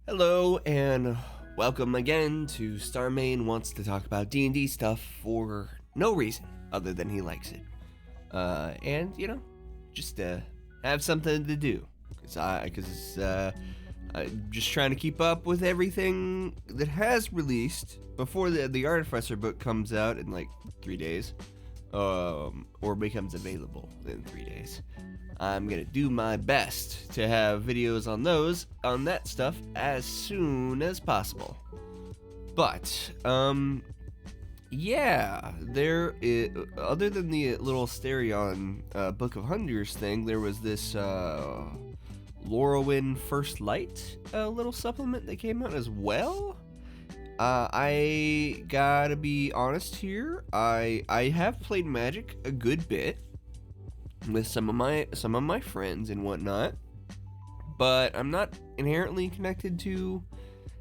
Hello and welcome again to Starmain wants to talk about D&D stuff for no reason other than he likes it. And just have something to do because I'm just trying to keep up with everything that has released before the Artificer book comes out in like 3 days, or becomes available in 3 days. I'm gonna do my best to have videos on that stuff as soon as possible. But yeah, other than the little Asterion Book of Hunters thing, there was this Lorwyn First Light little supplement that came out as well. I gotta be honest here. I have played Magic a good bit with some of my friends and whatnot, but I'm not inherently connected to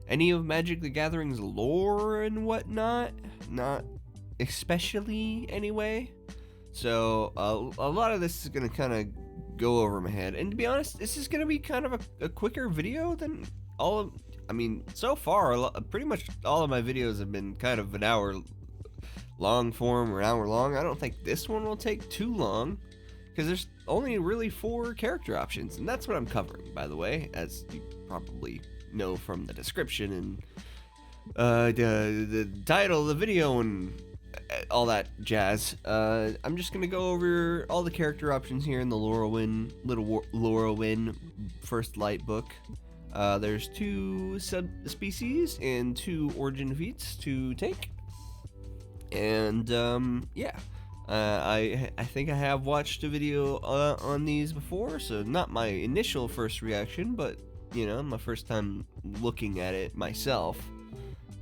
any of Magic the Gathering's lore and whatnot, not especially anyway. So a lot of this is gonna kind of go over my head, and to be honest, this is gonna be kind of a quicker video than all of. I mean, so far, pretty much all of my videos have been kind of an hour long form or an hour long. I don't think this one will take too long, because there's only really 4 character options, and that's what I'm covering, by the way, as you probably know from the description and the title of the video and all that jazz. I'm just gonna go over all the character options here in the Lorwyn First Light book. There's 2 subspecies and 2 origin feats to take, and yeah. I think I have watched a video on these before, so not my initial first reaction, but my first time looking at it myself,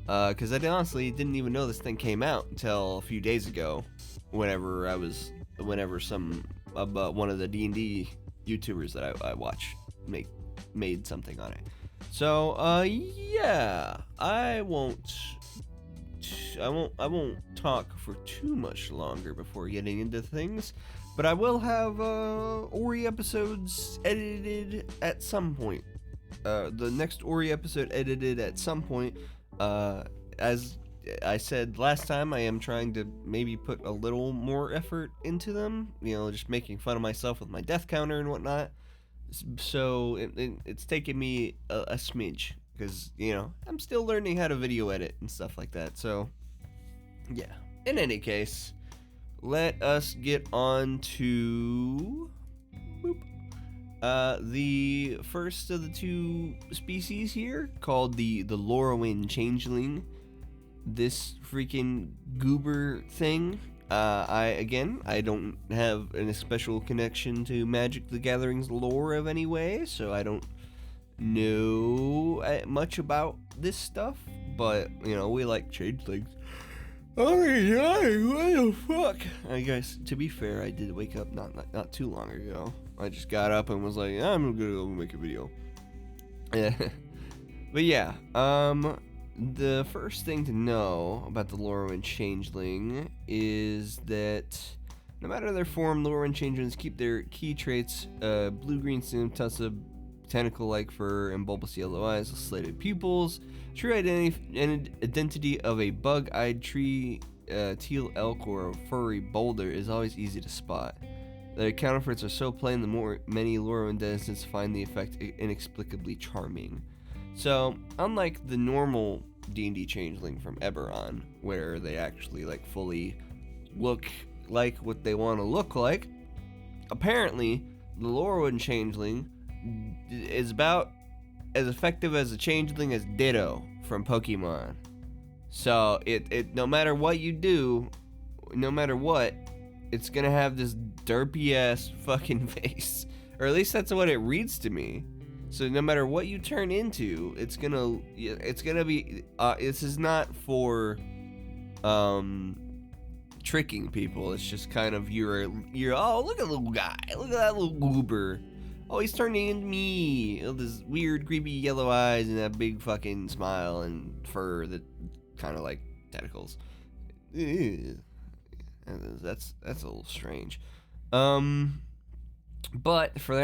because I honestly didn't even know this thing came out until a few days ago, whenever some one of the D&D YouTubers that I watch made something on it. So yeah, I won't talk for too much longer before getting into things, but I will have Ori episodes edited at some point. The next Ori episode edited at some point. As I said last time, I am trying to maybe put a little more effort into them, just making fun of myself with my death counter and whatnot. So it's taken me a smidge, because I'm still learning how to video edit and stuff like that. So yeah, in any case, let us get on to the first of the 2 species here, called the Lorwyn Changeling. This freaking goober thing. I don't have a special connection to Magic the Gathering's lore of any way, so I don't know much about this stuff, but we like changelings. Oh yeah, what the fuck? I guess, to be fair, I did wake up not too long ago. I just got up and was like, I'm gonna go make a video. But yeah, the first thing to know about the Lorwyn Changeling is that no matter their form, Lorwyn Changelings keep their key traits: blue-green skin, tussa, tentacle-like fur, and bulbous yellow eyes, slated pupils. True identity of a bug-eyed tree, teal elk, or a furry boulder is always easy to spot. The counterfeits are so plain, the more many Lorwyn denizens find the effect inexplicably charming. So, unlike the normal D&D changeling from Eberron, where they actually fully look like what they want to look like, apparently the Lorwyn changeling is about as effective as a changeling as Ditto from Pokemon. So it no matter what you do, no matter what, it's gonna have this derpy ass fucking face, or at least that's what it reads to me. So no matter what you turn into, it's gonna be. This is not for tricking people. It's just kind of you're. Oh, look at the little guy. Look at that little goober. Oh, he's turning into me. This weird, creepy yellow eyes and that big fucking smile and fur that kind of like tentacles. Ew. That's a little strange. But for the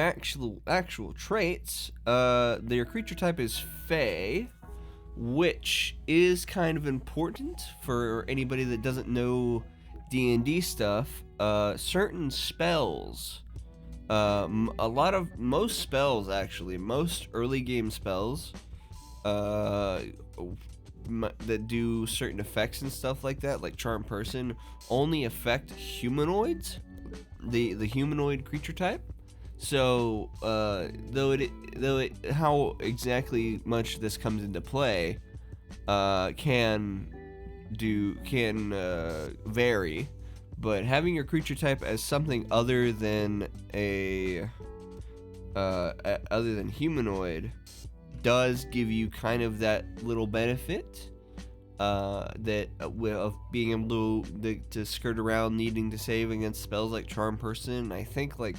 actual traits, their creature type is Fey, which is kind of important for anybody that doesn't know D&D stuff. Certain spells, most spells actually, most early game spells, that do certain effects and stuff like that, like Charm Person, only affect humanoids, the humanoid creature type. So, how exactly much this comes into play, can vary, but having your creature type as something other than humanoid does give you kind of that little benefit, of being able to skirt around needing to save against spells like Charm Person. I think like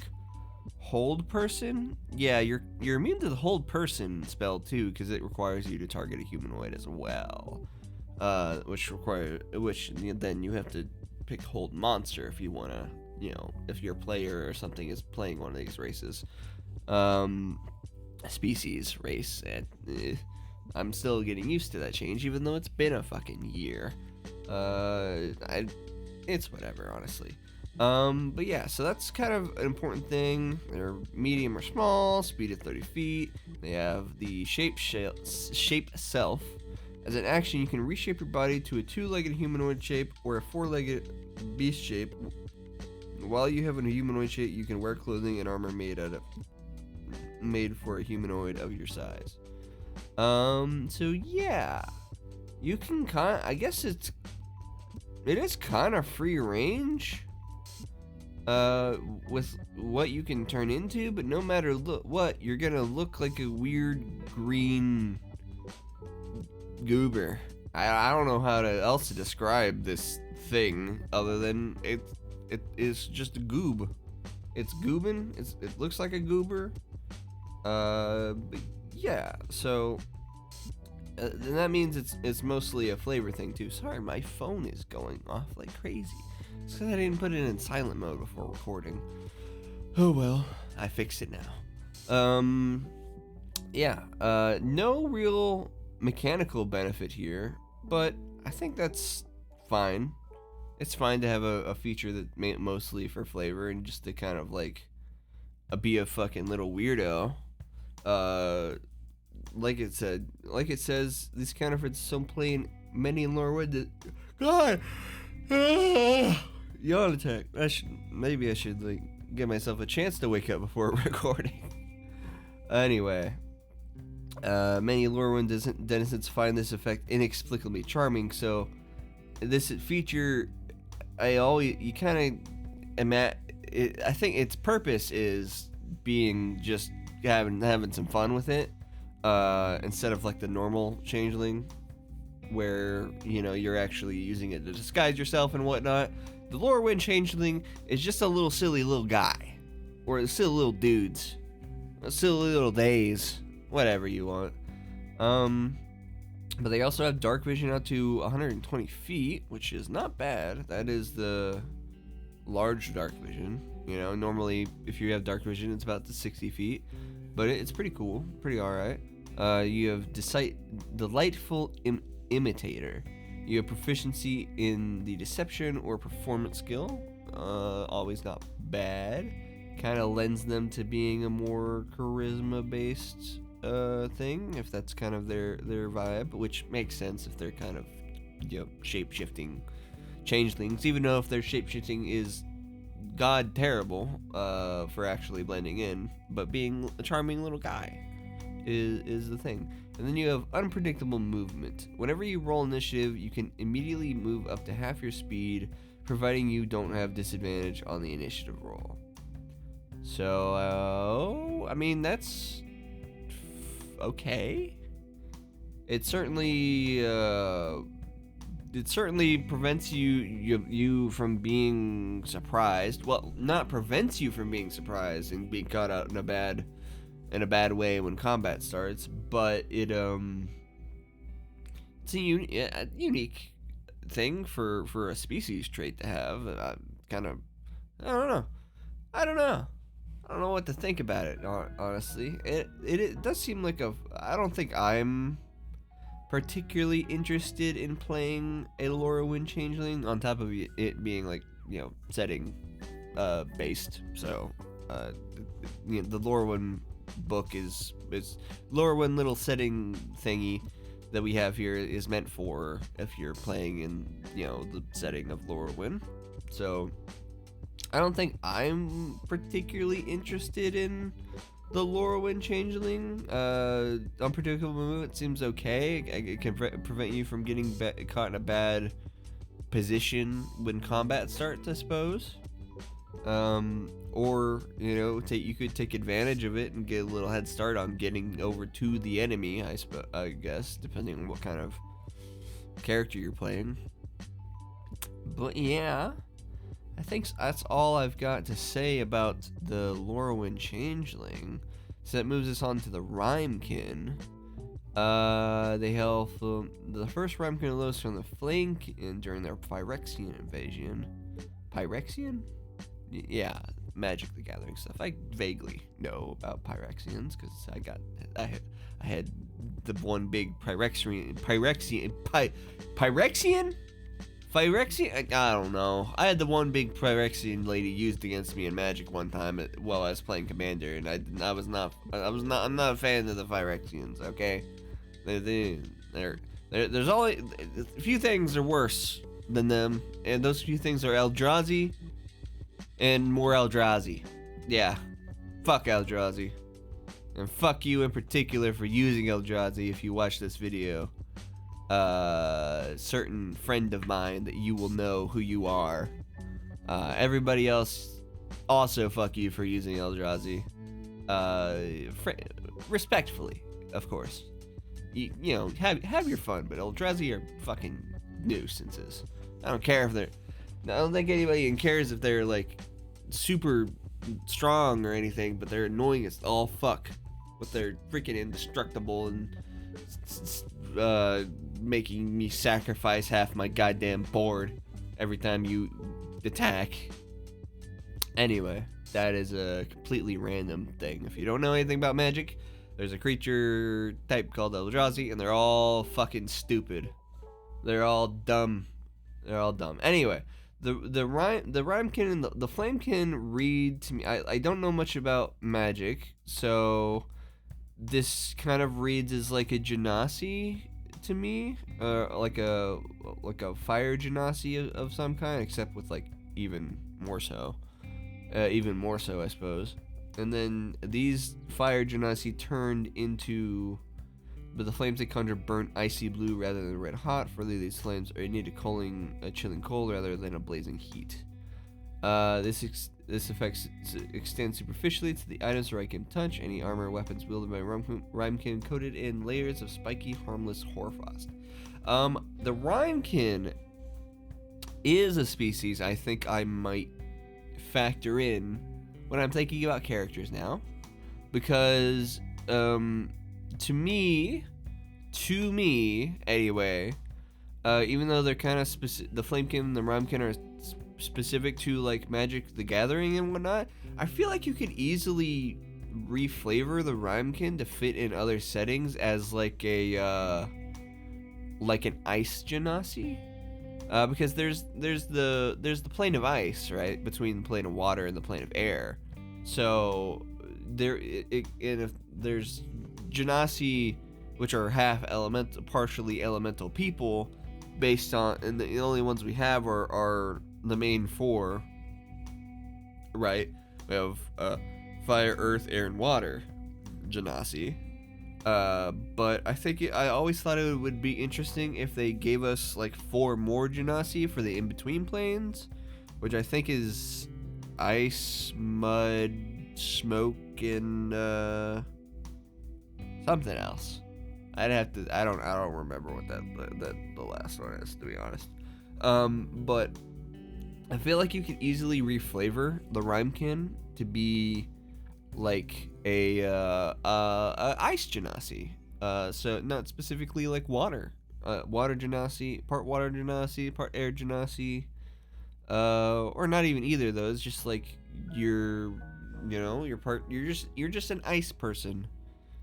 Hold Person, yeah, you're immune to the Hold Person spell too, because it requires you to target a humanoid as well, which then you have to pick Hold Monster if you want to, if your player or something is playing one of these races, species race, and I'm still getting used to that change, even though it's been a fucking year. It's whatever, honestly. But yeah, so that's kind of an important thing. They're medium or small, speed of 30 feet. They have the shape self. As an action, you can reshape your body to a 2-legged humanoid shape or a 4-legged beast shape. While you have a humanoid shape, you can wear clothing and armor made for a humanoid of your size. So yeah, you can I guess it is kind of free range, with what you can turn into, but no matter what, you're gonna look like a weird green goober. I don't know how else to describe this thing other than it is just a goob. It's goobin. It looks like a goober. But yeah, so and that means it's mostly a flavor thing too. Sorry, my phone is going off like crazy. It's because I didn't put it in silent mode before recording. Oh well, I fixed it now. Yeah, no real mechanical benefit here, but I think that's fine. It's fine to have a feature that mostly for flavor and just to kind of like be a fucking little weirdo. Like it says, these counterfeits don't play in many in Lorwyn that... God! Yawn attack. Maybe I should like give myself a chance to wake up before recording. Anyway, many Lorwyn denizens find this effect inexplicably charming, so this feature, I think its purpose is being just having some fun with it, instead of like the normal changeling where you're actually using it to disguise yourself and whatnot. The Lorwyn Changeling is just a little silly little guy, or silly little dudes, silly little days, whatever you want. But they also have dark vision out to 120 feet, which is not bad. That is the large dark vision. Normally if you have dark vision, it's about to 60 feet, but it's pretty cool, pretty alright. You have delightful imitator. You have proficiency in the deception or performance skill. Always not bad. Kind of lends them to being a more charisma-based thing, if that's kind of their vibe, which makes sense if they're kind of shape-shifting changelings, even though if their shape-shifting is god terrible for actually blending in, but being a charming little guy is the thing. And then you have unpredictable movement. Whenever you roll initiative, you can immediately move up to half your speed, providing you don't have disadvantage on the initiative roll. So, I mean, that's okay. It certainly prevents you from being surprised. Well, not prevents you from being surprised and being caught out in a bad way when combat starts, but it's a unique thing for a species trait to have. I don't know. I don't know what to think about it, honestly. It does seem like I don't think I'm particularly interested in playing a Lorwyn Changeling, on top of it being like, setting based. So the Lorwyn book is Lorwyn little setting thingy that we have here is meant for if you're playing in the setting of Lorwyn. So I don't think I'm particularly interested in the Lorwyn Changeling. Unpredictable movement seems okay. It can prevent you from getting caught in a bad position when combat starts, I suppose. Or you could take advantage of it and get a little head start on getting over to the enemy. I guess, depending on what kind of character you're playing. But yeah, I think that's all I've got to say about the Lorwyn Changeling. So that moves us on to the Rimekin. They hail from the first Rimekin arose from the flank during their Phyrexian invasion. Phyrexian? Yeah, Magic the Gathering stuff. I vaguely know about Phyrexians because I had the one big Phyrexian. I don't know. I had the one big Phyrexian lady used against me in Magic one time while I was playing Commander, and I'm not a fan of the Phyrexians. Okay, there's only a few things are worse than them, and those few things are Eldrazi and more Eldrazi. Yeah, fuck Eldrazi, and fuck you in particular for using Eldrazi. If you watch this video, certain friend of mine that you will know who you are. Everybody else, also fuck you for using Eldrazi. Respectfully, of course. Have your fun, but Eldrazi are fucking nuisances. I don't care if they're. I don't think anybody even cares if they're like super strong or anything, but they're annoying as all fuck with their freaking indestructible and making me sacrifice half my goddamn board every time you attack. Anyway, that is a completely random thing. If you don't know anything about Magic, there's a creature type called Eldrazi, and they're all fucking stupid. They're all dumb. Anyway, the Rimekin and the Flamekin read to me. I don't know much about Magic, so this kind of reads as like a Genasi to me, like a fire Genasi of some kind, except with like even more so, I suppose. And then these fire Genasi turned into, but the flames they conjure burn icy blue rather than red hot. Further, these flames are need a chilling cold rather than a blazing heat. This effect extends superficially to the items where I can touch. Any armor or weapons wielded by Rimekin coated in layers of spiky, harmless hoarfrost. The Rimekin is a species I think I might factor in when I'm thinking about characters now, because to me anyway, even though they're kind of the Flamekin and the Rimekin are specific to like Magic the Gathering and whatnot, I feel like you could easily reflavor the Rimekin to fit in other settings as like an ice Genasi, because there's the plane of ice, right, between the plane of water and the plane of air. So and if there's Genasi which are half elemental, partially elemental people, based on, and the only ones we have are the main four, right? We have fire, earth, air, and water Genasi. But I think I always thought it would be interesting if they gave us like 4 more Genasi for the in-between planes, which I think is ice, mud, smoke, and something else. I don't remember what the last one is, to be honest. But I feel like you could easily reflavor the Rimekin to be like a ice Genasi. So not specifically like water. Water Genasi, part air Genasi. Or not even either of those, just like your You know, you're just an ice person.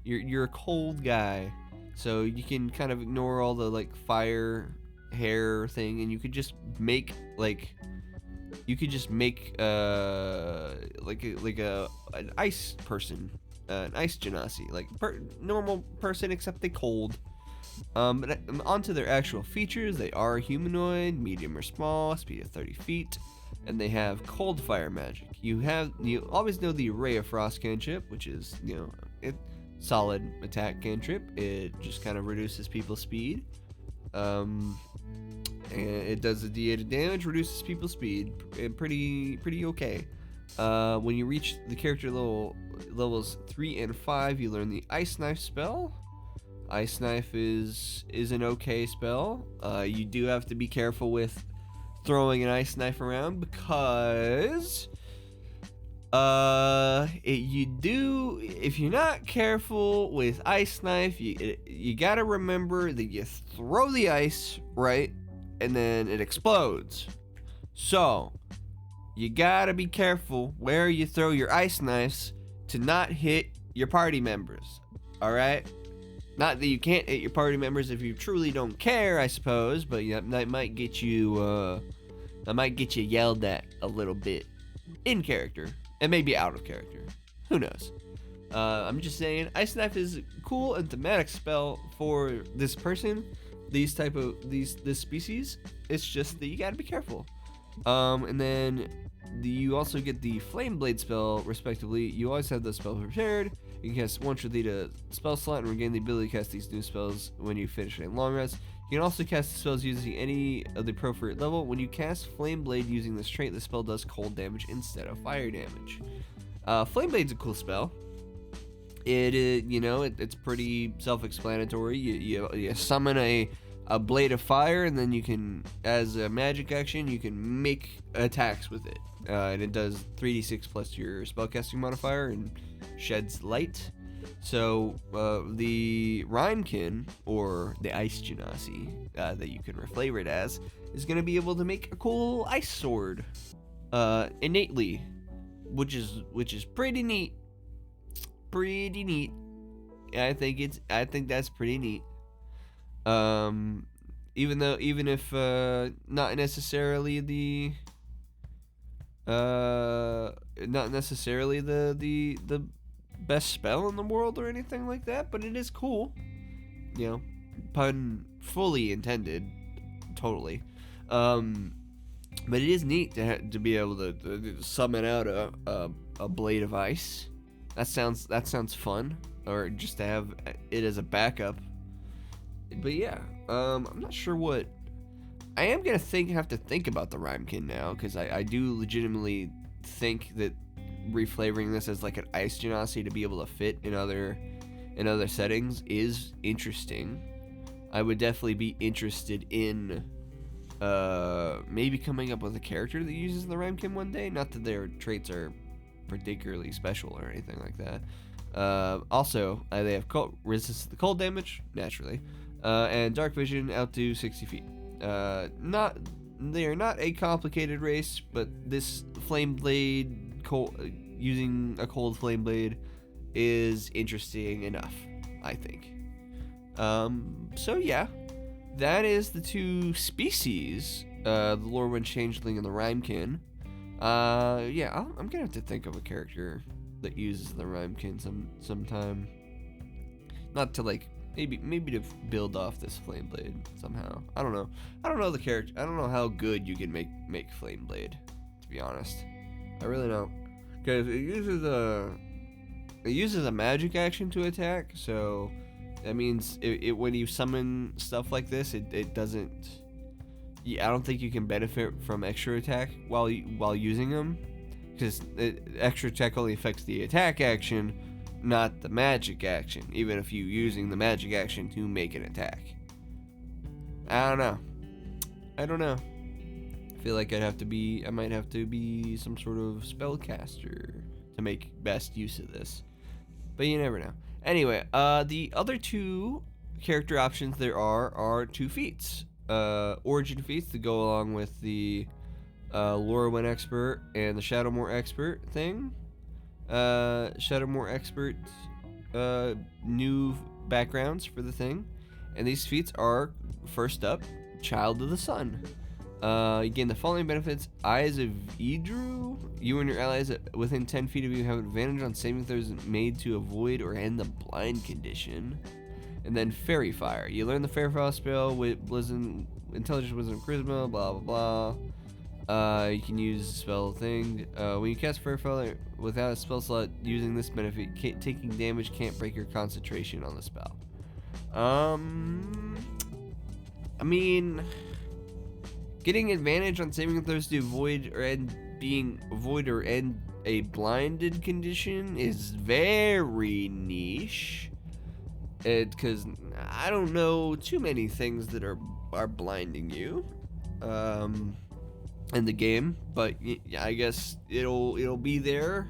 You're a cold guy, so you can kind of ignore all the like fire hair thing, and you could just make like an ice person, an ice genasi, like normal person except they cold. But onto their actual features, they are humanoid, medium or small, speed of 30 feet, and they have cold fire magic. You always know the Ray of Frost cantrip, which is solid attack cantrip. It just kind of reduces people's speed. And it does a d8 of damage, reduces people's speed, pretty okay. When you reach the character levels 3 and 5, you learn the Ice Knife spell. Ice Knife is an okay spell. You do have to be careful with throwing an Ice Knife around because if you're not careful with Ice Knife, you gotta remember that you throw the ice, right, and then it explodes. So you gotta be careful where you throw your ice knives to not hit your party members. All right. Not that you can't hit your party members if you truly don't care, I suppose, but that might get you yelled at a little bit in character, and maybe out of character. Who knows? I'm just saying, Ice Knife is a cool and thematic spell for this person, this species. It's just that you gotta be careful. And then you also get the Flame Blade spell, respectively. You always have those spells prepared. You can cast once with a spell slot and regain the ability to cast these new spells when you finish a long rest. You can also cast the spells using any of the appropriate level. When you cast Flame Blade using this trait, the spell does cold damage instead of fire damage. Flame Blade's a cool spell. It's pretty self-explanatory. You summon a blade of fire, and then you can, as a magic action, you can make attacks with it. And it does 3d6 plus your spellcasting modifier and sheds light. So the Rimekin, or the Ice Genasi, that you can reflavor it as, is going to be able to make a cool ice sword innately, which is pretty neat. Pretty neat. I think that's pretty neat. Even if not necessarily the best spell in the world or anything like that, but it is cool. Pun fully intended, totally. But it is neat to be able to summon out a blade of ice. That sounds fun, or just to have it as a backup. But yeah, I'm not sure what. I am gonna have to think about the Rimekin now, because I do legitimately think that reflavoring this as like an Ice Genasi to be able to fit in other settings is interesting. I would definitely be interested in maybe coming up with a character that uses the Rimekin one day. Not that their traits are particularly special or anything like that. Also, they have resistance to the cold damage, naturally, and dark vision out to 60 feet. They are not a complicated race, but this Flame Blade, using a cold Flame Blade, is interesting enough, I think. So yeah, that is the two species, the Lorwyn Changeling and the Rimekin. Yeah, I'm gonna have to think of a character that uses the Rimekin sometime. Not to like maybe to build off this Flame Blade somehow. I don't know the character. I don't know how good you can make Flame Blade, to be honest. I really don't, because it uses a magic action to attack. So that means when you summon stuff like this, it doesn't. Yeah, I don't think you can benefit from extra attack while using them, because extra attack only affects the attack action, not the magic action, even if you're using the magic action to make an attack. I don't know. I feel like I might have to be some sort of spellcaster to make best use of this. But you never know. Anyway, the other two character options there are two feats. Origin feats to go along with the Lorwyn expert and the Shadowmoor expert thing. Shadowmoor expert new backgrounds for the thing. And these feats are, first up, Child of the Sun. You gain the following benefits: Eyes of Idru. You and your allies within 10 feet of you have advantage on saving throws made to avoid or end the blind condition. And then Fairy Fire. You learn the Fairy Fire spell with Intelligence, Wisdom, Charisma, blah blah blah. You can use the spell thing. When you cast Fairy Fire without a spell slot using this benefit, taking damage can't break your concentration on the spell. I mean, getting advantage on saving throws to avoid or end a blinded condition is very niche. Because I don't know too many things that are blinding you in the game, but I guess it'll be there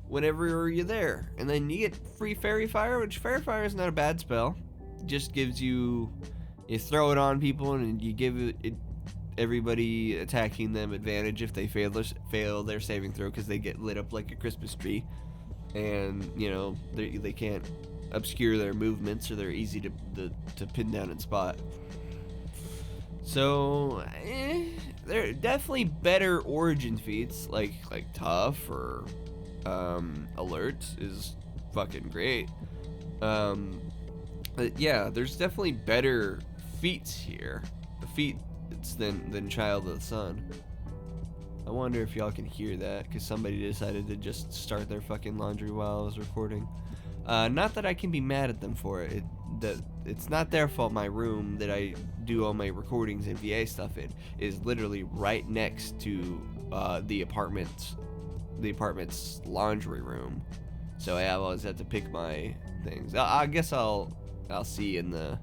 whenever you're there. And then you get free Fairy Fire, which Fairy Fire is not a bad spell. It just gives you throw it on people and you give it everybody attacking them advantage if they fail their saving throw, because they get lit up like a Christmas tree, and they can't obscure their movements, or they're easy to pin down and spot. So they're definitely better origin feats, like Tough or Alert is fucking great. But yeah, there's definitely better feats here. Than Child of the Sun. I wonder if y'all can hear that, because somebody decided to just start their fucking laundry while I was recording. Not that I can be mad at them for it. It's not their fault. My room that I do all my recordings and VA stuff in is literally right next to the apartment's laundry room. So I always have to pick my things. I guess I'll see in the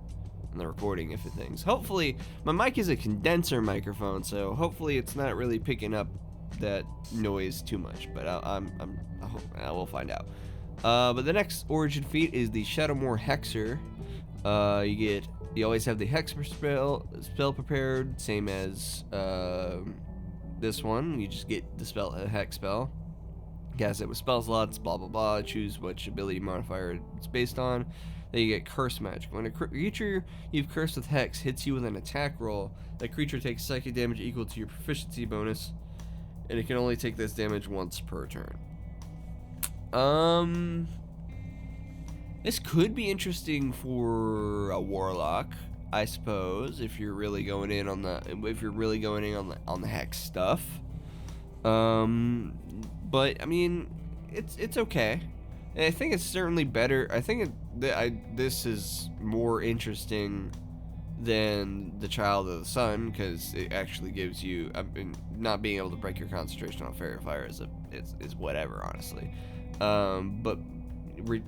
recording if it things. Hopefully, my mic is a condenser microphone, so hopefully it's not really picking up that noise too much. But I will find out. But the next origin feat is the Shadowmoor Hexer. You always have the Hexer spell prepared, same as this one. You just get the hex spell. Cast it with spell slots, blah blah blah. Choose which ability modifier it's based on. Then you get Curse Magic. When a creature you've cursed with Hex hits you with an attack roll, that creature takes psychic damage equal to your proficiency bonus, and it can only take this damage once per turn. This could be interesting for a warlock, I suppose, if you're really going in on the Hex stuff. But I mean, it's okay. And I think it's certainly better. I think this is more interesting than the Child of the Sun, because it actually gives you. Not being able to break your concentration on Fairy Fire is whatever, honestly. But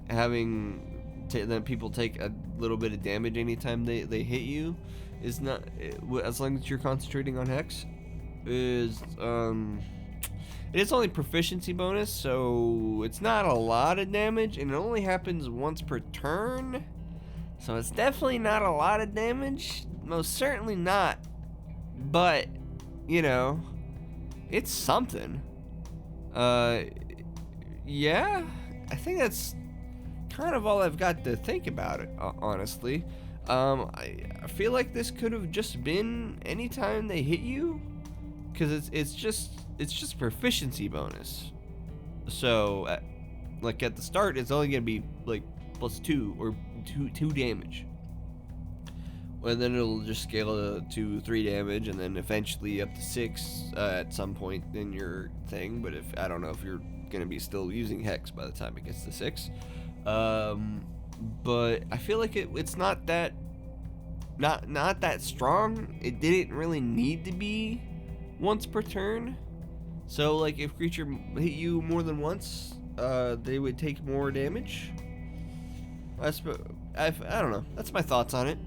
having then people take a little bit of damage anytime they hit you is not, as long as you're concentrating on Hex, is it is only proficiency bonus, so it's not a lot of damage, and it only happens once per turn. So it's definitely not a lot of damage. Most certainly not. But, it's something. Yeah, I think that's kind of all I've got to think about it, honestly. I feel like this could have just been anytime they hit you, because it's just proficiency bonus. So at the start, it's only gonna be like +2 or 2 damage, and then it'll just scale to 3 damage, and then eventually up to 6 at some point in your thing. But I don't know if you're gonna be still using Hex by the time it gets to 6. But I feel like it's not that strong. It didn't really need to be once per turn. So like if creature hit you more than once, they would take more damage. I don't know. That's my thoughts on it.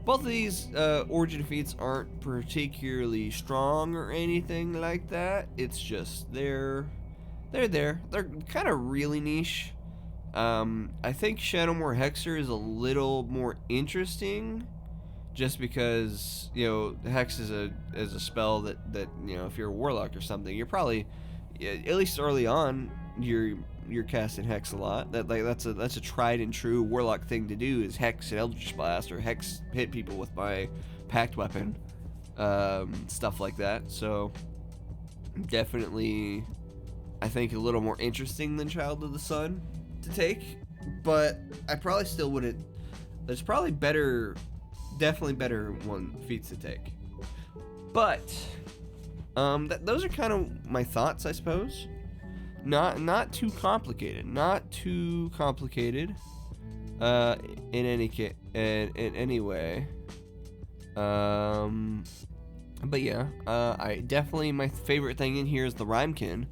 Both of these origin feats aren't particularly strong or anything like that. It's just they're there. They're kind of really niche. I think Shadowmoor Hexer is a little more interesting, just because Hex is a spell that if you're a warlock or something, you're probably, at least early on, you're you're casting Hex a lot. That's a tried and true Warlock thing to do, is Hex and Eldritch Blast, or Hex hit people with my Pact Weapon, stuff like that. So definitely, I think, a little more interesting than Child of the Sun to take, but I probably still wouldn't. There's probably definitely better feats to take. But those are kind of my thoughts, I suppose. Not too complicated. In any way. But yeah, I definitely, my favorite thing in here is the Rimekin.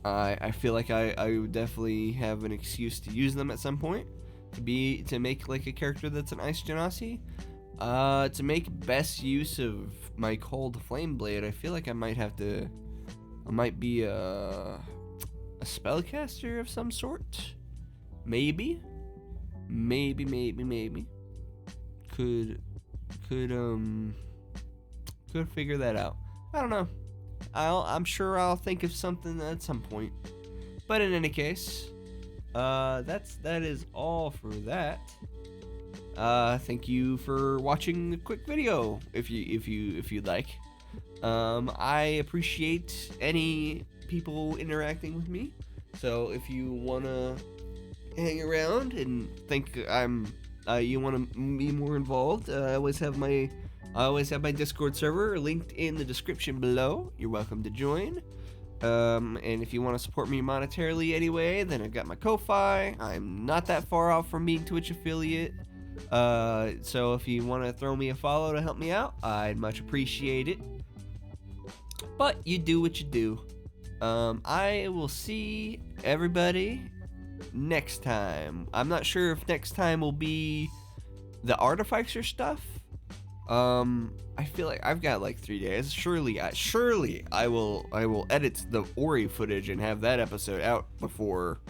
I feel like I would definitely have an excuse to use them at some point, to make like a character that's an Ice Genasi. To make best use of my Cold Flame Blade, I feel like I might be a spellcaster of some sort. Maybe. Could figure that out. I don't know. I'm sure I'll think of something at some point. But in any case, that is all for that. Thank you for watching the quick video. If you'd like, I appreciate any people interacting with me. So if you wanna hang around and think you wanna be more involved, I always have my Discord server linked in the description below. You're welcome to join. And if you want to support me monetarily anyway, then I've got my Ko-Fi. I'm not that far off from being Twitch affiliate. So if you want to throw me a follow to help me out, I'd much appreciate it. But you do what you do. I will see everybody next time. I'm not sure if next time will be the Artificer stuff. I feel like I've got like 3 days. Surely I will edit the Ori footage and have that episode out before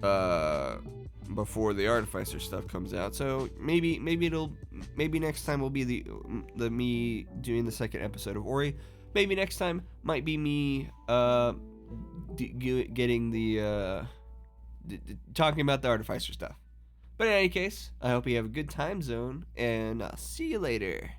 the Artificer stuff comes out. So maybe next time will be the me doing the second episode of Ori. Maybe next time might be me getting talking about the Artificer stuff. But in any case, I hope you have a good time zone, and I'll see you later.